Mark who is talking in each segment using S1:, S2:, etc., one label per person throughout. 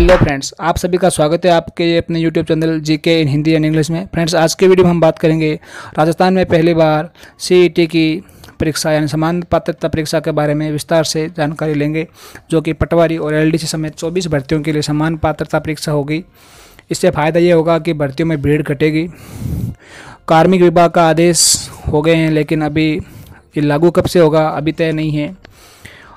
S1: Hello friends, आप सभी का स्वागत है आपके अपने YouTube channel GK in Hindi and English में। फ्रेंड्स, आज के वीडियो में हम बात करेंगे राजस्थान में पहली बार सीईटी की परीक्षा यानी समान पात्रता परीक्षा के बारे में विस्तार से जानकारी लेंगे, जो कि पटवारी और एलडीसी समेत 24 भर्तियों के लिए समान पात्रता परीक्षा होगी। इससे फ़ायदा ये होगा कि भर्तियों में भीड़ घटेगी। कार्मिक विभाग का आदेश हो गए हैं, लेकिन अभी ये लागू कब से होगा अभी तय नहीं है।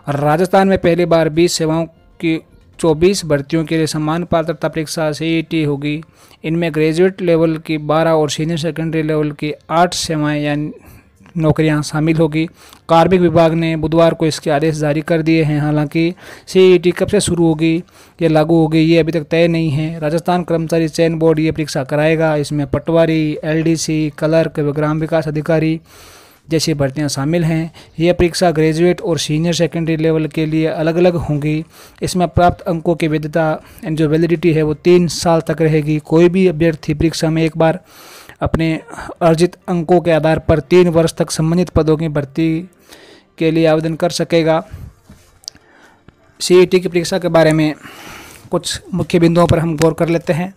S1: राजस्थान में पहली बार 20 सेवाओं की 24 भर्तियों के लिए समान पात्रता परीक्षा सीईटी होगी। इनमें ग्रेजुएट लेवल की 12 और सीनियर सेकेंडरी लेवल की 8 सेवाएं या नौकरियां शामिल होगी। कार्मिक विभाग ने बुधवार को इसके आदेश जारी कर दिए हैं। हालांकि सीईटी कब से शुरू होगी या लागू होगी ये अभी तक तय नहीं है। राजस्थान कर्मचारी चयन बोर्ड ये परीक्षा कराएगा। इसमें पटवारी, एलडीसी, क्लर्क व ग्राम विकास अधिकारी जैसी भर्तियां शामिल हैं। यह परीक्षा ग्रेजुएट और सीनियर सेकेंडरी लेवल के लिए अलग अलग होंगी। इसमें प्राप्त अंकों की वैधता एंड जो वैलिडिटी है वो 3 साल तक रहेगी। कोई भी अभ्यर्थी परीक्षा में एक बार अपने अर्जित अंकों के आधार पर 3 वर्ष तक संबंधित पदों की भर्ती के लिए आवेदन कर सकेगा। सीईटी की परीक्षा के बारे में कुछ मुख्य बिंदुओं पर हम गौर कर लेते हैं।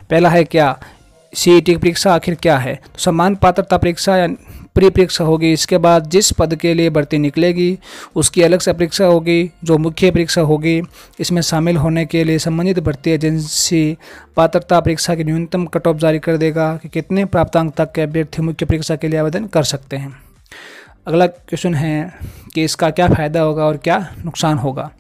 S1: पहला है क्या सीईटी की परीक्षा आखिर क्या है। तो समान पात्रता परीक्षा या प्री परीक्षा होगी। इसके बाद जिस पद के लिए भर्ती निकलेगी उसकी अलग से परीक्षा होगी, जो मुख्य परीक्षा होगी। इसमें शामिल होने के लिए संबंधित भर्ती एजेंसी पात्रता परीक्षा की न्यूनतम कट ऑफ जारी कर देगा कि कितने प्राप्तांक तक के अभ्यर्थी मुख्य परीक्षा के लिए आवेदन कर सकते हैं। अगला क्वेश्चन है कि इसका क्या फ़ायदा होगा और क्या नुकसान होगा।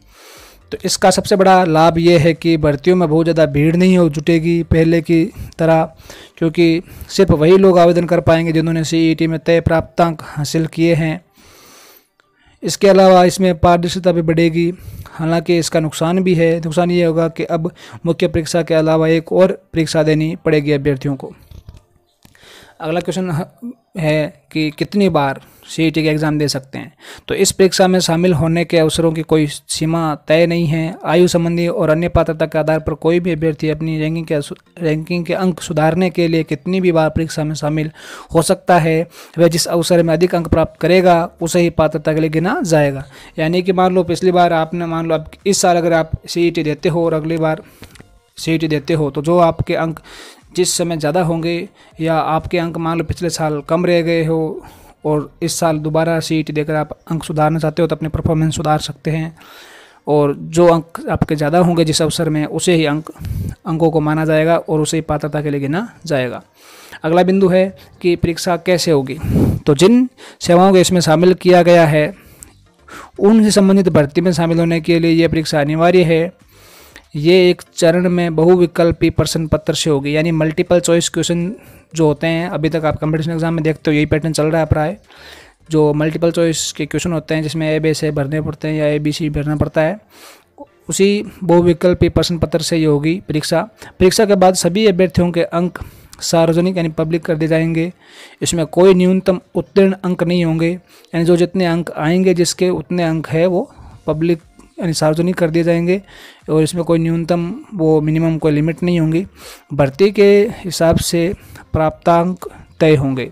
S1: तो इसका सबसे बड़ा लाभ ये है कि भर्तियों में बहुत ज़्यादा भीड़ नहीं हो जुटेगी पहले की तरह, क्योंकि सिर्फ वही लोग आवेदन कर पाएंगे जिन्होंने सीईटी में तय प्राप्तांक हासिल किए हैं। इसके अलावा इसमें पारदर्शिता भी बढ़ेगी। हालांकि इसका नुकसान भी है। नुकसान ये होगा कि अब मुख्य परीक्षा के अलावा एक और परीक्षा देनी पड़ेगी अभ्यर्थियों को। अगला क्वेश्चन है कि कितनी बार सीईटी के एग्ज़ाम दे सकते हैं। तो इस परीक्षा में शामिल होने के अवसरों की कोई सीमा तय नहीं है। आयु संबंधी और अन्य पात्रता के आधार पर कोई भी अभ्यर्थी अपनी रैंकिंग के अंक सुधारने के लिए कितनी भी बार परीक्षा में शामिल हो सकता है। वह जिस अवसर में अधिक अंक प्राप्त करेगा उसे ही पात्रता के लिए गिना जाएगा। यानी कि मान लो पिछली बार आपने मान लो इस साल अगर आप सीईटी देते हो और अगली बार सीईटी देते हो, तो जो आपके अंक जिस समय ज़्यादा होंगे या आपके अंक मान लो पिछले साल कम रह गए हो और इस साल दोबारा सीईटी देकर आप अंक सुधारना चाहते हो तो अपने परफॉर्मेंस सुधार सकते हैं। और जो अंक आपके ज़्यादा होंगे जिस अवसर में उसे ही अंकों को माना जाएगा और उसे ही पात्रता के लिए गिना जाएगा। अगला बिंदु है कि परीक्षा कैसे होगी। तो जिन सेवाओं को इसमें शामिल किया गया है उनसे संबंधित भर्ती में शामिल होने के लिए ये परीक्षा अनिवार्य है। ये एक चरण में बहुविकल्पी प्रश्न पत्र से होगी, यानी मल्टीपल चॉइस क्वेश्चन जो होते हैं। अभी तक आप कंपटीशन एग्जाम में देखते हो यही पैटर्न चल रहा है प्राय। जो मल्टीपल चॉइस के क्वेश्चन होते हैं जिसमें ए से भरने पड़ते हैं या ABC भरना पड़ता है, उसी बहुविकल्पी प्रश्न पत्र से ये होगी परीक्षा। परीक्षा के बाद सभी अभ्यर्थियों के अंक सार्वजनिक यानी पब्लिक कर दिए जाएंगे। इसमें कोई न्यूनतम उत्तीर्ण अंक नहीं होंगे, यानी जो जितने अंक आएंगे जिसके उतने अंक है वो पब्लिक यानी सार्वजनिक कर दिए जाएंगे। और इसमें कोई न्यूनतम वो मिनिमम कोई लिमिट नहीं होंगी। भर्ती के हिसाब से प्राप्तांक तय होंगे।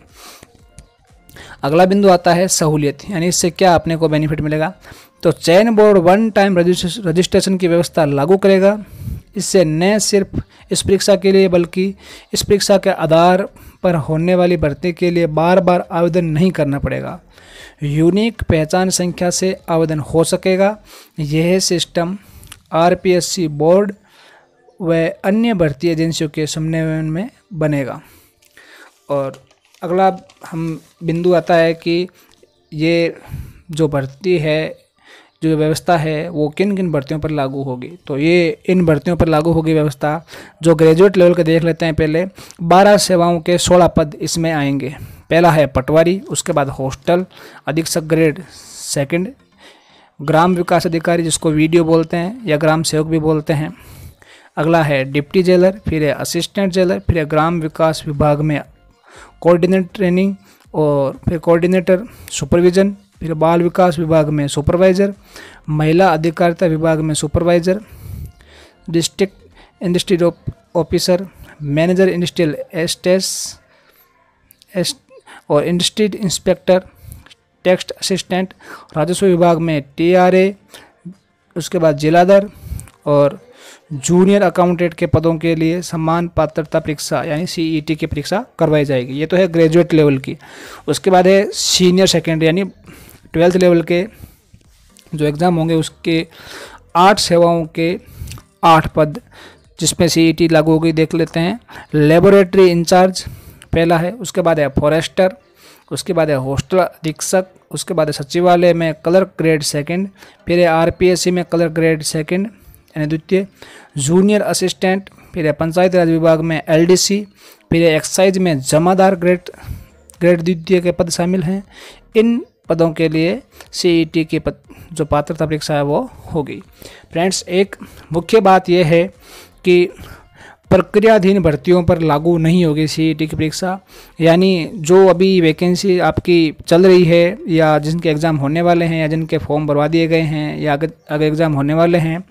S1: अगला बिंदु आता है सहूलियत, यानी इससे क्या अपने को बेनिफिट मिलेगा। तो चयन बोर्ड 1 टाइम रजिस्ट्रेशन की व्यवस्था लागू करेगा। इससे न सिर्फ इस परीक्षा के लिए बल्कि इस परीक्षा के आधार पर होने वाली भर्ती के लिए बार बार आवेदन नहीं करना पड़ेगा। यूनिक पहचान संख्या से आवेदन हो सकेगा। यह सिस्टम RPSC बोर्ड व अन्य भर्ती एजेंसियों के समन्वय में बनेगा। और अगला हम बिंदु आता है कि ये जो भर्ती है, जो व्यवस्था है वो किन किन भर्तियों पर लागू होगी। तो ये इन भर्तियों पर लागू होगी व्यवस्था जो ग्रेजुएट लेवल के देख लेते हैं। पहले 12 सेवाओं के 16 पद इसमें आएंगे। पहला है पटवारी, उसके बाद हॉस्टल अधीक्षक ग्रेड 2, ग्राम विकास अधिकारी जिसको VDO बोलते हैं या ग्राम सेवक भी बोलते हैं। अगला है डिप्टी जेलर, फिर है असिस्टेंट जेलर, फिर है ग्राम विकास विभाग में कोऑर्डिनेटर ट्रेनिंग और फिर कोऑर्डिनेटर सुपरविजन, फिर बाल विकास विभाग में सुपरवाइज़र, महिला अधिकारिता विभाग में supervisor, district industrial officer, manager industrial estates और इंडस्ट्री इंस्पेक्टर, टेक्स्ट असिस्टेंट, राजस्व विभाग में TRA, उसके बाद जिलाधर और जूनियर अकाउंटेंट के पदों के लिए समान पात्रता परीक्षा यानी सीईटी की परीक्षा करवाई जाएगी। ये तो है ग्रेजुएट लेवल की। उसके बाद है सीनियर सेकेंडरी यानी 12th लेवल के जो एग्ज़ाम होंगे उसके 8 सेवाओं के 8 पद जिसमें सीईटी लागू होगी देख लेते हैं। लेबोरेटरी इंचार्ज पहला है, उसके बाद है फॉरेस्टर, उसके बाद है हॉस्टल अधीक्षक, उसके बाद है सचिवालय में क्लर्क ग्रेड सेकंड, फिर है आरपीएससी में क्लर्क ग्रेड सेकंड यानी द्वितीय, जूनियर असिस्टेंट, फिर है पंचायत राज विभाग में एलडीसी, फिर है एक्साइज में जमादार ग्रेड द्वितीय के पद शामिल हैं। इन पदों के लिए सीईटी की जो पात्रता परीक्षा है वो होगी। फ्रेंड्स, एक मुख्य बात यह है कि प्रक्रियाधीन भर्तियों पर लागू नहीं होगी सीईटी की परीक्षा, यानी जो अभी वैकेंसी आपकी चल रही है या जिनके एग्ज़ाम होने वाले हैं या जिनके फॉर्म भरवा दिए गए हैं या अगर एग्ज़ाम होने वाले हैं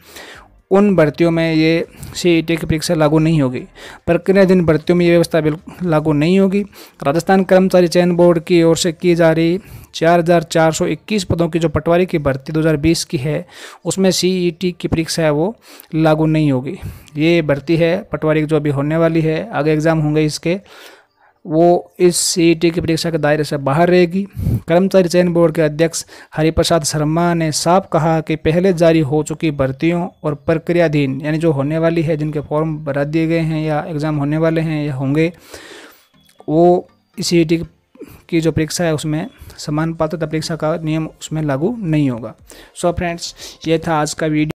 S1: उन भर्तियों में ये सीईटी की परीक्षा लागू नहीं होगी। प्रक्रियाधीन भर्तियों में ये व्यवस्था बिल्कुल लागू नहीं होगी। राजस्थान कर्मचारी चयन बोर्ड की ओर से की जा रही 4421 पदों की जो पटवारी की भर्ती 2020 की है उसमें सीईटी की परीक्षा है वो लागू नहीं होगी। ये भर्ती है पटवारी की जो अभी होने वाली है, आगे एग्ज़ाम होंगे इसके, वो इस सीईटी की परीक्षा के दायरे से बाहर रहेगी। कर्मचारी चयन बोर्ड के अध्यक्ष हरिप्रसाद शर्मा ने साफ कहा कि पहले जारी हो चुकी भर्तियों और प्रक्रियाधीन यानी जो होने वाली है, जिनके फॉर्म भरा दिए गए हैं या एग्ज़ाम होने वाले हैं या होंगे, वो सीईटी की जो परीक्षा है उसमें समान पात्रता परीक्षा का नियम उसमें लागू नहीं होगा। सो फ्रेंड्स, ये था आज का वीडियो।